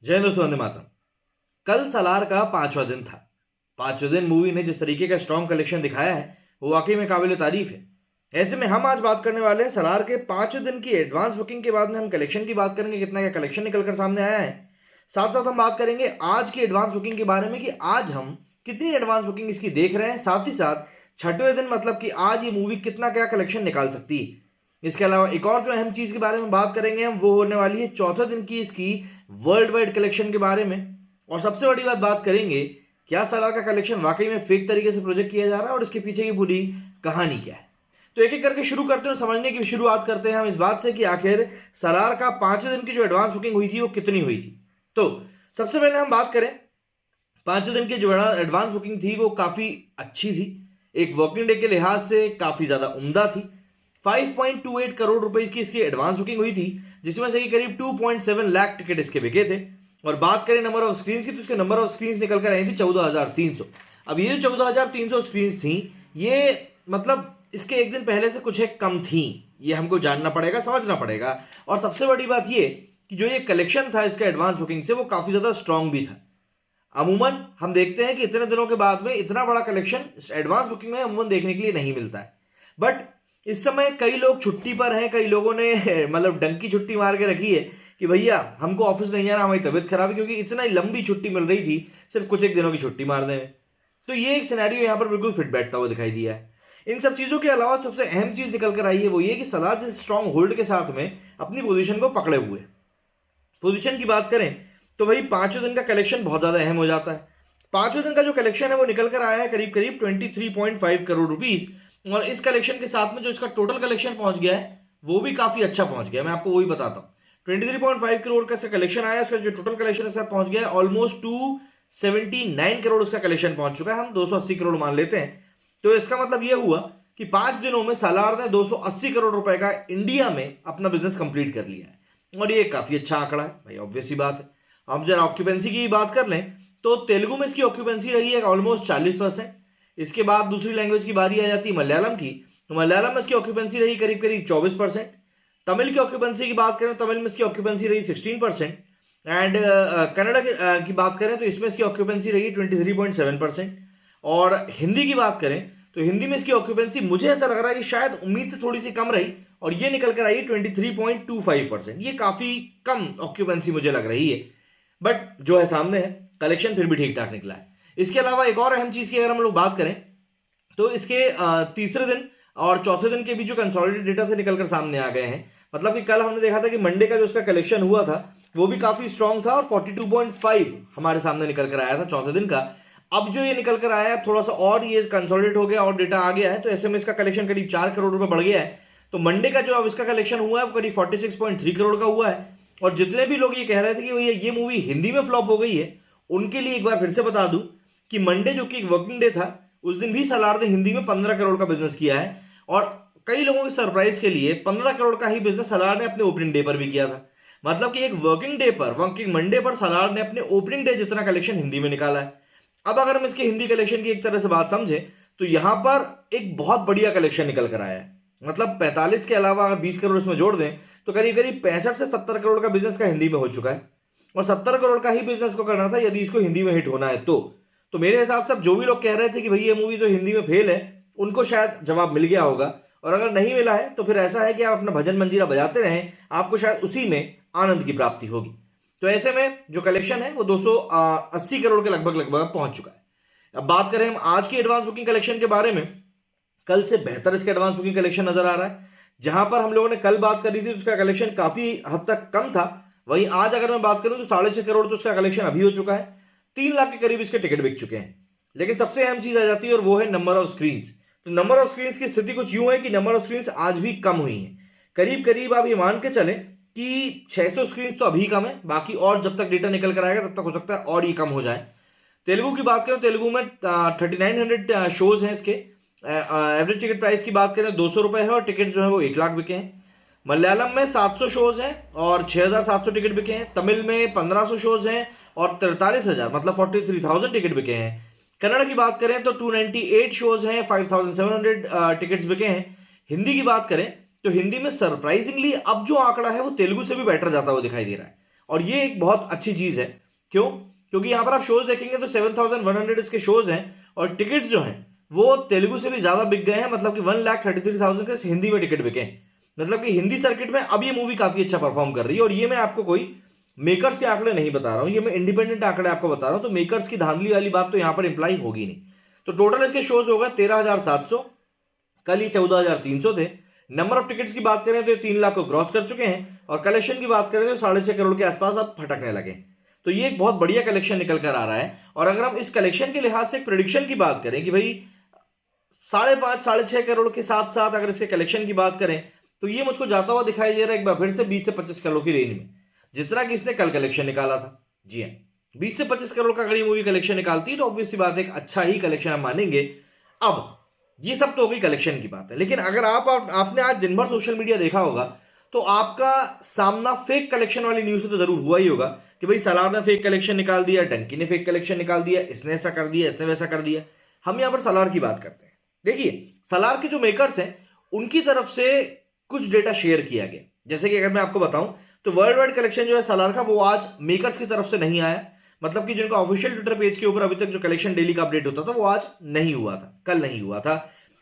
जय दोस्तों, वंदे मातरम। कल सालार का 5वां दिन था। 5वें दिन मूवी ने जिस तरीके का स्ट्रॉन्ग कलेक्शन दिखाया है वो वाकई में काबिल तारीफ है। ऐसे में हम आज बात करने वाले हैं सालार के 5वें दिन की एडवांस बुकिंग के बाद में हम कलेक्शन की बात करेंगे, कितना का कलेक्शन निकल कर सामने आया है। साथ साथ हम बात करेंगे आज की एडवांस बुकिंग के बारे में कि आज हम कितनी एडवांस बुकिंग इसकी देख रहे हैं। साथ ही साथ 6वें दिन मतलब कि आज ये मूवी कितना क्या कलेक्शन निकाल सकती है। इसके अलावा एक और जो अहम चीज के बारे में बात करेंगे हम, वो होने वाली है चौथे दिन की इसकी वर्ल्ड वाइड कलेक्शन के बारे में। और सबसे बड़ी बात करेंगे, क्या सालार का कलेक्शन वाकई में फेक तरीके से प्रोजेक्ट किया जा रहा है और इसके पीछे की पूरी कहानी क्या है। तो एक एक करके शुरू करते हैं, समझने की शुरुआत करते हैं हम इस बात से कि आखिर सालार का 5वें दिन की जो एडवांस बुकिंग हुई थी वो कितनी हुई थी। तो सबसे पहले हम बात करें, 5वें दिन की जो एडवांस बुकिंग थी वो काफी अच्छी थी। एक वर्किंग डे के लिहाज से काफी ज्यादा उम्दा थी। 5.28 करोड़ रुपए की इसकी एडवांस बुकिंग हुई थी, जिसमें से करीब 2.7 लाख टिकट इसके बिके थे। और बात करें नंबर ऑफ स्क्रीन की, तो इसके नंबर ऑफ स्क्रीन निकल कर आई थी 14,300। अब ये जो 14,300 स्क्रीन थी, ये मतलब इसके एक दिन पहले से कुछ एक कम थी। ये हमको जानना पड़ेगा, समझना पड़ेगा। और सबसे बड़ी बात ये कि जो ये कलेक्शन था इसका एडवांस बुकिंग से, वो काफी ज्यादा स्ट्रांग भी था। अमूमन हम देखते हैं कि इतने दिनों के बाद में इतना बड़ा कलेक्शन एडवांस बुकिंग में अमूमन देखने के लिए नहीं मिलता है। बट इस समय कई लोग छुट्टी पर हैं, कई लोगों ने मतलब डंकी छुट्टी मार के रखी है कि भैया हमको ऑफिस नहीं जाना, हमारी तबीयत खराब है, क्योंकि इतना लंबी छुट्टी मिल रही थी सिर्फ कुछ एक दिनों की छुट्टी मारने में। तो ये एक सिनेरियो यहाँ पर बिल्कुल फिट बैठता हुआ दिखाई दिया है। इन सब चीजों के अलावा सबसे अहम चीज निकल कर आई है वो ये कि सलार जिस स्ट्रॉन्ग होल्ड के साथ में अपनी पोजीशन को पकड़े हुए। पोजीशन की बात करें तो वही 5वें दिन का कलेक्शन बहुत ज्यादा अहम हो जाता है। 5वें दिन का जो कलेक्शन है वो निकल कर आया है करीब करीब 23.5 करोड़ रुपीस। और इस कलेक्शन के साथ में जो इसका टोटल कलेक्शन पहुंच गया है वो भी काफी अच्छा पहुंच गया, मैं आपको वही बताता हूँ। 23.5 करोड़ का इसका कलेक्शन आया, उसका जो टोटल कलेक्शन के साथ पहुंच गया है ऑलमोस्ट 279 करोड़ उसका कलेक्शन पहुंच चुका है। हम 280 करोड़ मान लेते हैं। तो इसका मतलब यह हुआ कि 5 दिनों में सालार ने 280 करोड़ रुपए का इंडिया में अपना बिजनेस कंप्लीट कर लिया है। और ये काफी अच्छा आंकड़ा है भाई, ऑब्वियस सी बात है। हम जरा ऑक्यूपेंसी की बात कर लें तो तेलुगु में इसकी ऑक्यूपेंसी रही है ऑलमोस्ट 40%। इसके बाद दूसरी लैंग्वेज की बारी आ जाती है मलयालम की, तो मलयालम में इसकी ऑक्यूपेंसी रही करीब करीब 24%। तमिल की ऑक्यूपेंसी की बात करें तो तमिल में इसकी ऑक्यूपेंसी रही 16%। एंड कन्नड़ा की बात करें तो इसमें इसकी ऑक्यूपेंसी रही 23.7%। और हिंदी की बात करें तो हिंदी में इसकी ऑक्यूपेंसी मुझे ऐसा लग रहा है कि शायद उम्मीद से थोड़ी सी कम रही, और ये निकल कर आई 23.25%। ये काफी कम ऑक्यूपेंसी मुझे लग रही है, बट जो है सामने है कलेक्शन फिर भी ठीक ठाक निकला है। इसके अलावा एक और अहम चीज की अगर हम लोग बात करें तो इसके तीसरे दिन और चौथे दिन के भी जो कंसोलिडेटेड डेटा थे निकल कर सामने आ गए हैं। मतलब कि कल हमने देखा था कि मंडे का जो उसका कलेक्शन हुआ था वो भी काफी स्ट्रांग था और 42.5 हमारे सामने निकल कर आया था चौथे दिन का। अब जो ये निकल कर आया है थोड़ा सा और ये कंसोलिडेट हो गया और डेटा आ गया है, तो ऐसे में इसका कलेक्शन करीब 4 करोड़ रुपए बढ़ गया है। तो मंडे का जो अब इसका कलेक्शन हुआ है वो करीब 46.3 करोड़ का हुआ है। और जितने भी लोग ये कह रहे थे कि भैया ये मूवी हिंदी में फ्लॉप हो गई है, उनके लिए एक बार फिर से बता दूं कि मंडे जो कि एक वर्किंग डे था, उस दिन भी सालार ने हिंदी में 15 करोड़ का बिजनेस किया है। और कई लोगों के सरप्राइज के लिए 15 करोड़ का ही बिजनेस सालार ने अपने ओपनिंग डे पर भी किया था। मतलब कि एक वर्किंग डे पर, वर्किंग मंडे पर सालार ने अपने ओपनिंग डे जितना कलेक्शन हिंदी में निकाला है। अब अगर हम इसके हिंदी कलेक्शन की एक तरह से बात समझे तो यहां पर एक बहुत बढ़िया कलेक्शन निकल कर आया है। मतलब 45 के अलावा अगर 20 करोड़ इसमें जोड़ दें तो करीब करीब 65 से 70 करोड़ का बिजनेस का हिंदी में हो चुका है। और 70 करोड़ का ही बिजनेस को करना था यदि इसको हिंदी में हिट होना है तो मेरे हिसाब से अब जो भी लोग कह रहे थे कि भाई ये मूवी तो हिंदी में फेल है, उनको शायद जवाब मिल गया होगा। और अगर नहीं मिला है तो फिर ऐसा है कि आप अपना भजन मंजीरा बजाते रहें, आपको शायद उसी में आनंद की प्राप्ति होगी। तो ऐसे में जो कलेक्शन है वो 280 करोड़ के लगभग लगभग पहुंच चुका है। अब बात करें हम आज की एडवांस बुकिंग कलेक्शन के बारे में, कल से बेहतर इसका एडवांस बुकिंग कलेक्शन नजर आ रहा है। जहां पर हम लोगों ने कल बात करी थी उसका कलेक्शन काफी हद तक कम था, वहीं आज अगर मैं बात करूं तो 6.5 करोड़ तो उसका कलेक्शन अभी हो चुका है। 3 लाख के करीब इसके टिकट बिक चुके हैं। लेकिन सबसे अहम चीज आ जाती है और वो है नंबर ऑफ स्क्रीन। तो नंबर ऑफ स्क्रीन की स्थिति कुछ यूं है कि नंबर ऑफ स्क्रीन आज भी कम हुई है। करीब करीब आप ये मान के चले कि 600 स्क्रीन तो अभी कम है, बाकी और जब तक डेटा निकल कर आएगा तब तक हो सकता है और ये कम हो जाए। तेलुगु की बात करें, तेलुगु में 3900 शोज हैं इसके। एवरेज टिकट प्राइस की बात करें 200 रुपए है और टिकट जो है वो 1 लाख बिके हैं। मलयालम में 700 शोज हैं और 6700 टिकट बिके हैं। तमिल में 1500 शोज हैं और 43,000 मतलब 43,000 टिकट बिके हैं। कन्नड़ की बात करें तो 298 शोज हैं, 5700 टिकट्स बिके हैं। हिंदी की बात करें तो हिंदी में सरप्राइजिंगली अब जो आंकड़ा है वो तेलुगु से भी बेटर जाता हुआ दिखाई दे रहा है। और ये एक बहुत अच्छी चीज है। क्यों? क्योंकि यहां पर आप शोज देखेंगे तो 7,100 इसके शोज हैं और टिकट्स जो हैं वो तेलुगु से भी ज्यादा बिक गए हैं। मतलब कि 1,33,000 के हिंदी में टिकट बिके हैं। मतलब कि हिंदी सर्किट में अब ये मूवी काफी अच्छा परफॉर्म कर रही है। और ये मैं आपको कोई मेकर्स के आंकड़े नहीं बता रहा हूं, ये मैं इंडिपेंडेंट आंकड़े आपको बता रहा हूं। तो मेकर्स की धांधली वाली बात तो यहां पर इंप्लाई होगी नहीं। तो टोटल इसके शोज हो गए 13,700, कल ये 14,300 थे। नंबर ऑफ टिकट्स की बात करें तो 3 लाख को क्रॉस कर चुके हैं और कलेक्शन की बात करें तो 6.5 करोड़ के आसपास अब फटकने लगे। तो ये एक बहुत बढ़िया कलेक्शन निकल कर आ रहा है। और अगर हम इस कलेक्शन के लिहाज से एक प्रेडिक्शन की बात करें कि भाई 5.5 6.5 करोड़ के साथ साथ अगर इसके कलेक्शन की बात करें तो ये मुझको जाता हुआ दिखाई दे रहा है एक बार फिर से 20 से 25 करोड़ की रेंज में, जितना कि इसने कल कलेक्शन निकाला था। जी हाँ, 20 से 25 करोड़ का अगर ये मूवी कलेक्शन निकालती है तो ऑब्वियस सी बात है एक अच्छा ही कलेक्शन हम मानेंगे। अब ये सब तो हो गई कलेक्शन की बात है, लेकिन अगर आपने आज दिन भर सोशल मीडिया देखा होगा तो आपका सामना फेक कलेक्शन वाली न्यूज से तो जरूर हुआ ही होगा कि भाई सलार ने फेक कलेक्शन निकाल दिया, डंकी ने फेक कलेक्शन निकाल दिया, इसने ऐसा कर दिया, इसने वैसा कर दिया। हम यहां पर सलार की बात करते हैं। देखिए, सलार के जो मेकर्स हैं उनकी तरफ से कुछ डेटा शेयर किया गया। जैसे कि अगर मैं आपको बताऊं तो वर्ल्ड वाइड कलेक्शन जो है सलार का वो आज मेकर्स की तरफ से नहीं आया। मतलब कि जिनका ऑफिशियल ट्विटर पेज के ऊपर अभी तक जो कलेक्शन डेली का अपडेट होता था वो आज नहीं हुआ था, कल नहीं हुआ था।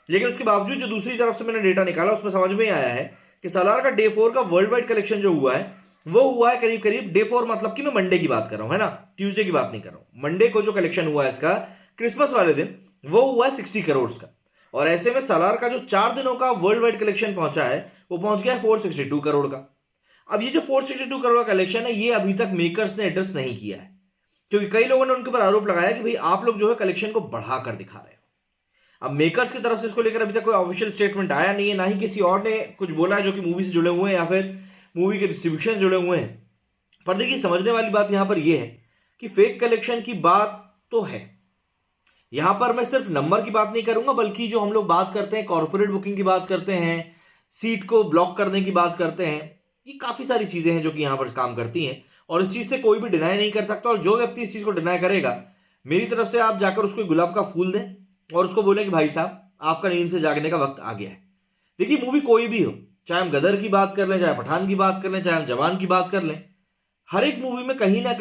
लेकिन उसके बावजूद जो दूसरी तरफ से मैंने डेटा निकाला उसमें समझ में आया है कि सलार का डे 4 का वर्ल्ड वाइड कलेक्शन जो हुआ है वो हुआ है करीब करीब डे 4, मतलब कि मैं मंडे की बात कर रहा हूं, है ना, ट्यूसडे की बात नहीं कर रहा हूं। मंडे को जो कलेक्शन हुआ है इसका क्रिसमस वाले दिन वो हुआ है 60 करोड़ का। और ऐसे में सलार का जो 4 दिनों का वर्ल्ड वाइड कलेक्शन पहुंचा है वो पहुंच गया 462 करोड़ का। अब ये जो 462 करोड़ का कलेक्शन है ये अभी तक मेकर्स ने एड्रेस नहीं किया है, क्योंकि कई लोगों ने उनके ऊपर आरोप लगाया कि भाई आप लोग जो है कलेक्शन को बढ़ाकर दिखा रहे हो। अब मेकर्स की तरफ से इसको लेकर अभी तक कोई ऑफिशियल स्टेटमेंट आया नहीं है, ना ही किसी और ने कुछ बोला है जो कि मूवी से जुड़े हुए हैं या फिर मूवी के डिस्ट्रीब्यूशन से जुड़े हुए हैं। पर देखिए, समझने वाली बात यहां पर यह है कि फेक कलेक्शन की बात तो है। यहां पर मैं सिर्फ नंबर की बात नहीं करूंगा, बल्कि जो हम लोग बात करते हैं कॉर्पोरेट बुकिंग की बात करते हैं, सीट को ब्लॉक करने की बात करते हैं, ये काफी सारी चीजें हैं जो कि यहां पर काम करती हैं और इस चीज से कोई भी डिनाई नहीं कर सकता। और जो व्यक्ति इस चीज को डिनाई करेगा, मेरी तरफ से आप जाकर उसको गुलाब का फूल दें और उसको बोले कि भाई साहब आपका नींद से जागने का वक्त आ गया है। देखिए, मूवी कोई भी हो, चाहे हम गदर की बात कर लें, चाहे पठान की बात कर लें, चाहे हम जवान की बात कर लें, हर एक मूवी में कहीं ना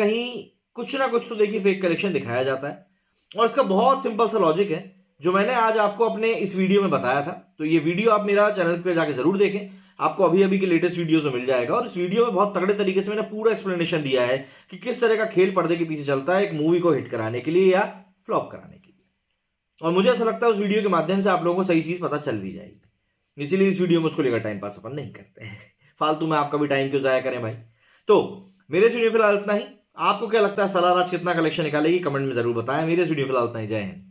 कुछ तो देखिए फेक कलेक्शन दिखाया जाता है। और इसका बहुत सिंपल सा लॉजिक है जो मैंने आज आपको अपने इस वीडियो में बताया था। तो ये वीडियो आप मेरा चैनल पे जाके जरूर देखें, आपको अभी अभी के लेटेस्ट वीडियोस में मिल जाएगा। और इस वीडियो में बहुत तगड़े तरीके से मैंने पूरा एक्सप्लेनेशन दिया है कि किस तरह का खेल पर्दे के पीछे चलता है एक मूवी को हिट कराने के लिए या फ्लॉप कराने के लिए। और मुझे ऐसा लगता है उस वीडियो के माध्यम से आप लोगों को सही चीज पता चल भी जाएगी। इसीलिए इस वीडियो में उसको लेकर टाइम पास अपन नहीं करते हैं। फालतू में आपका भी टाइम क्यों जाया करें भाई। तो मेरे इस वीडियो फिलहाल इतना ही। आपको क्या लगता है सलार आज कितना कलेक्शन निकालेगी, कमेंट में जरूर बताएं। मेरे इस वीडियो फिलहाल इतना ही। जय हिंद।